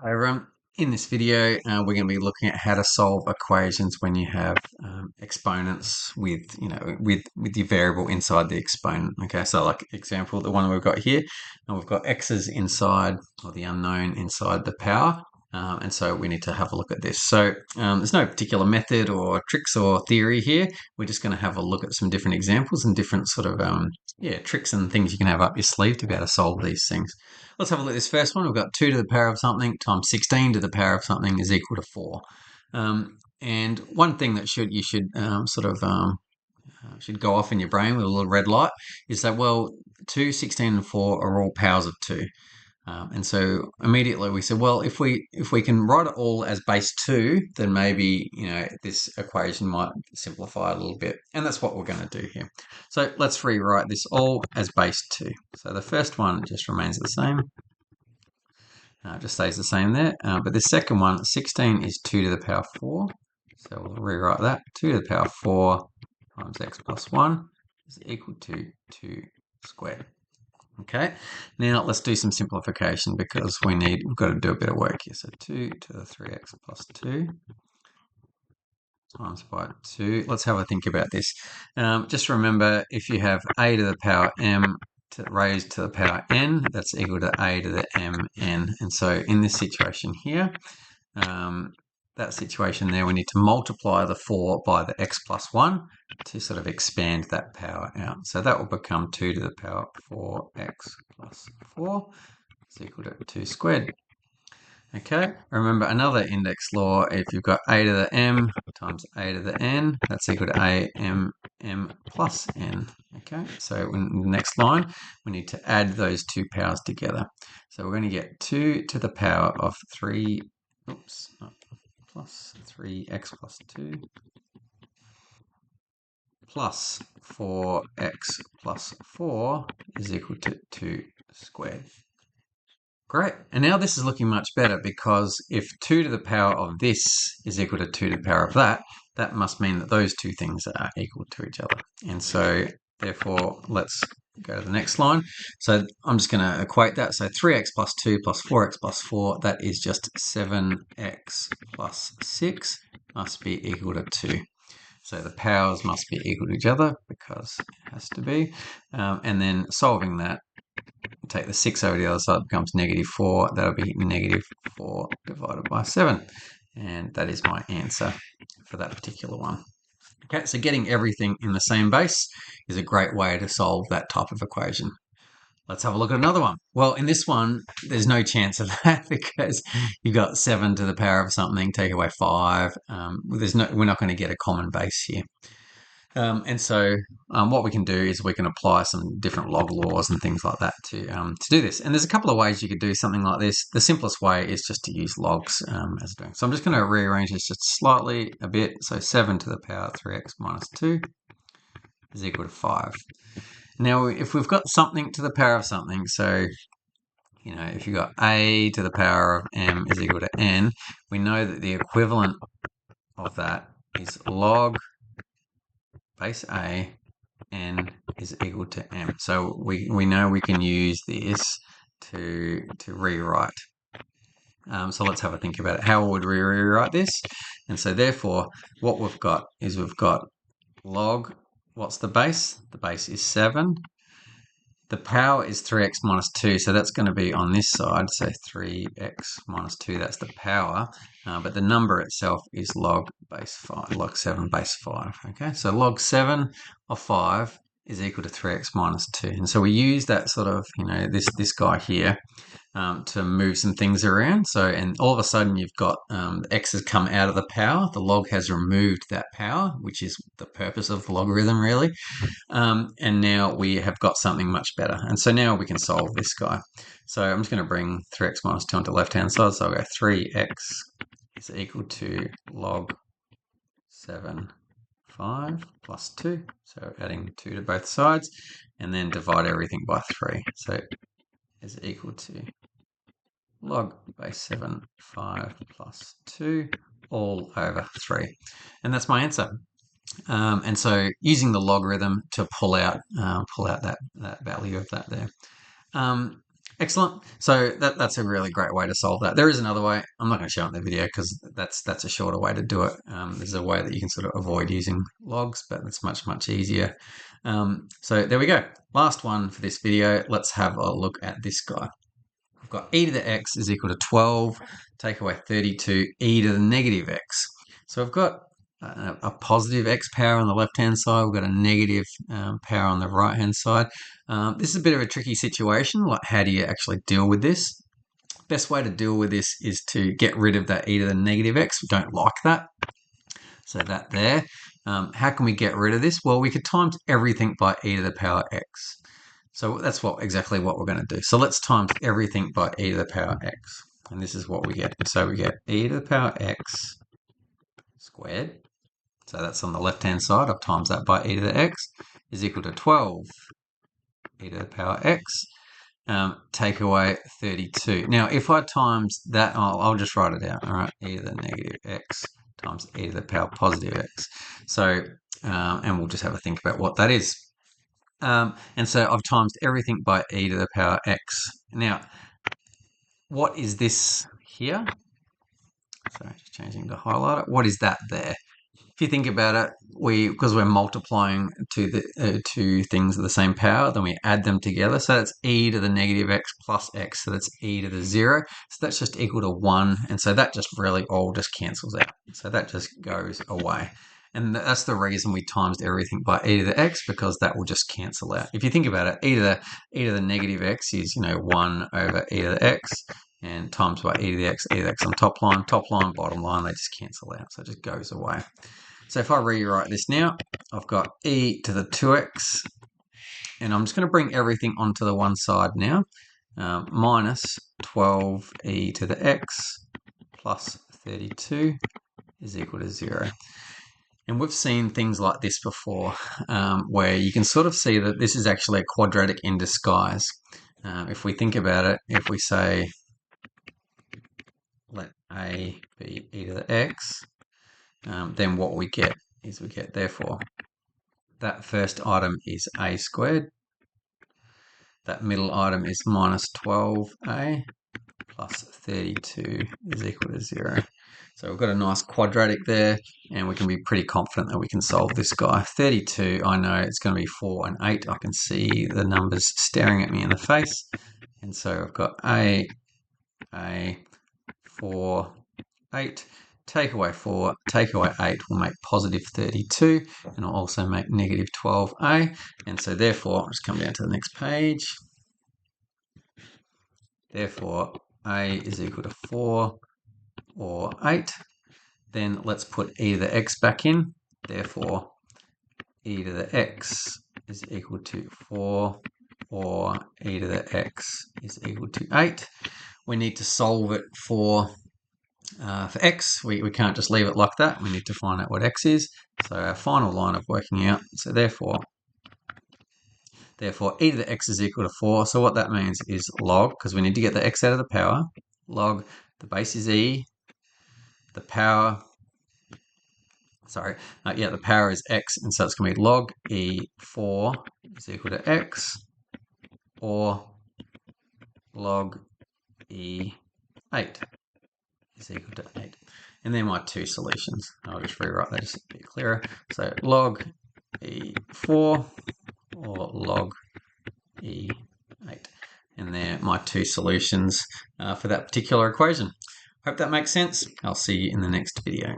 Hi everyone. In this video, we're going to be looking at how to solve equations when you have exponents with, with your variable inside the exponent. Okay, so like example, the one we've got here, and we've got x's inside, or the unknown inside the power. And so we need to have a look at this. So there's no particular method or tricks or theory here. We're just going to have a look at some different examples and different sort of tricks and things you can have up your sleeve to be able to solve these things. Let's have a look at this first one. We've got 2 to the power of something times 16 to the power of something is equal to 4. And one thing that you should should go off in your brain with a little red light is that, well, 2, 16, and 4 are all powers of 2. And so immediately we said, well, if we can write it all as base 2, then maybe, this equation might simplify a little bit. And that's what we're going to do here. So let's rewrite this all as base 2. So the first one just remains the same. Just stays the same there. But the second one, 16 is 2 to the power 4. So we'll rewrite that. 2 to the power 4 times x plus 1 is equal to 2 squared. Okay, now let's do some simplification because we've got to do a bit of work here. So 2 to the 3x plus 2 times by 2. Let's have a think about this. Just remember, if you have a to the power m raised to the power n, that's equal to a to the mn. And so in this situation here, that situation there, we need to multiply the 4 by the x plus 1 to sort of expand that power out. So that will become 2 to the power 4x plus 4 is equal to 2 squared. Okay, remember another index law, if you've got a to the m times a to the n, that's equal to a m plus n. Okay, so in the next line, we need to add those two powers together. So we're going to get 2 to the power of 3, plus 3x plus 2 plus 4x plus 4 is equal to 2 squared. Great. And now this is looking much better because if 2 to the power of this is equal to 2 to the power of that, that must mean that those two things are equal to each other. And so therefore, let's go to the next line. So I'm just going to equate that. So 3x plus 2 plus 4x plus 4, that is just 7x plus 6 must be equal to 2. So the powers must be equal to each other because it has to be. And then solving that, take the 6 over the other side, becomes -4. That'll be -4 divided by 7. And that is my answer for that particular one. Okay, so getting everything in the same base is a great way to solve that type of equation. Let's have a look at another one. Well, in this one, there's no chance of that because you've got 7 to the power of something, take away 5. We're not going to get a common base here. And so what we can do is we can apply some different log laws and things like that to do this. And there's a couple of ways you could do something like this. The simplest way is just to use logs as doing. So I'm just going to rearrange this just slightly a bit. So 7 to the power 3x minus 2 is equal to 5. Now, if we've got something to the power of something, so if you've got a to the power of m is equal to n, we know that the equivalent of that is log base a n is equal to m. So we know we can use this to rewrite. So let's have a think about it. How would we rewrite this? And so therefore, what we've got is we've got log, what's the base? The base is 7. The power is 3x minus 2, so that's going to be on this side. So 3x minus 2, that's the power. But the number itself is log 7 base 5. Okay, so log 7 of 5 is equal to 3x minus 2. And so we use that sort of, this guy here to move some things around. So, and all of a sudden you've got x has come out of the power. The log has removed that power, which is the purpose of the logarithm, really. And now we have got something much better. And so now we can solve this guy. So I'm just going to bring 3x minus 2 onto the left-hand side. So I'll go 3x is equal to log 7, 5 plus 2. So adding 2 to both sides. And then divide everything by 3. So is equal to log base 7, 5 plus 2 all over 3. And that's my answer. And so using the logarithm to pull out that value of that there. Excellent. So that's a really great way to solve that. There is another way. I'm not going to show it in the video because that's a shorter way to do it. There's a way that you can sort of avoid using logs, but it's much easier. So there we go. Last one for this video. Let's have a look at this guy. We've got e to the x is equal to 12, take away 32, e to the negative x. So we've got a positive x power on the left-hand side. We've got a negative power on the right-hand side. This is a bit of a tricky situation. Like, how do you actually deal with this? Best way to deal with this is to get rid of that e to the negative x. We don't like that. So that there. How can we get rid of this? Well, we could times everything by e to the power x. So that's exactly what we're going to do. So let's times everything by e to the power x. And this is what we get. So we get e to the power x squared. So that's on the left-hand side. I've times that by e to the x is equal to 12 e to the power x. Take away 32. Now, if I times that, I'll just write it out. All right, e to the negative x times e to the power positive x. So, and we'll just have a think about what that is. And so I've times everything by e to the power x. Now, what is this here? Sorry, just changing to highlighter. What is that there? If you think about it, because we're multiplying two things of the same power, then we add them together. So that's e to the negative x plus x. So that's e to the 0. So that's just equal to 1. And so that just really all just cancels out. So that just goes away. And that's the reason we times everything by e to the x, because that will just cancel out. If you think about it, e to the negative x is 1 over e to the x, and times by e to the x on top line, bottom line, they just cancel out. So it just goes away. So if I rewrite this now, I've got e to the 2x, and I'm just going to bring everything onto the one side now, minus 12e to the x plus 32 is equal to 0. And we've seen things like this before, where you can sort of see that this is actually a quadratic in disguise. If we think about it, if we say let a be e to the x, then what we get is therefore that first item is a squared, that middle item is minus 12a plus 32 is equal to 0. So we've got a nice quadratic there, and we can be pretty confident that we can solve this guy. 32, I know it's going to be 4 and 8. I can see the numbers staring at me in the face. And so I've got a 4, 8. Take away 4, take away 8 will make positive 32, and it'll also make negative 12a. And so therefore, I'll just come down to the next page. Therefore, a is equal to 4 or 8. Then let's put e to the x back in. Therefore, e to the x is equal to 4 or e to the x is equal to 8. We need to solve it for x. We can't just leave it like that. We need to find out what x is. So our final line of working out. So therefore e to the x is equal to 4. So what that means is log, because we need to get the x out of the power, log, the base is e, the power, the power is x, and so it's going to be log e4 is equal to x, or log e8 is equal to 8. And they're my two solutions. I'll just rewrite that just a bit clearer. So log e4 or log e8. And they're my two solutions for that particular equation. Hope that makes sense. I'll see you in the next video.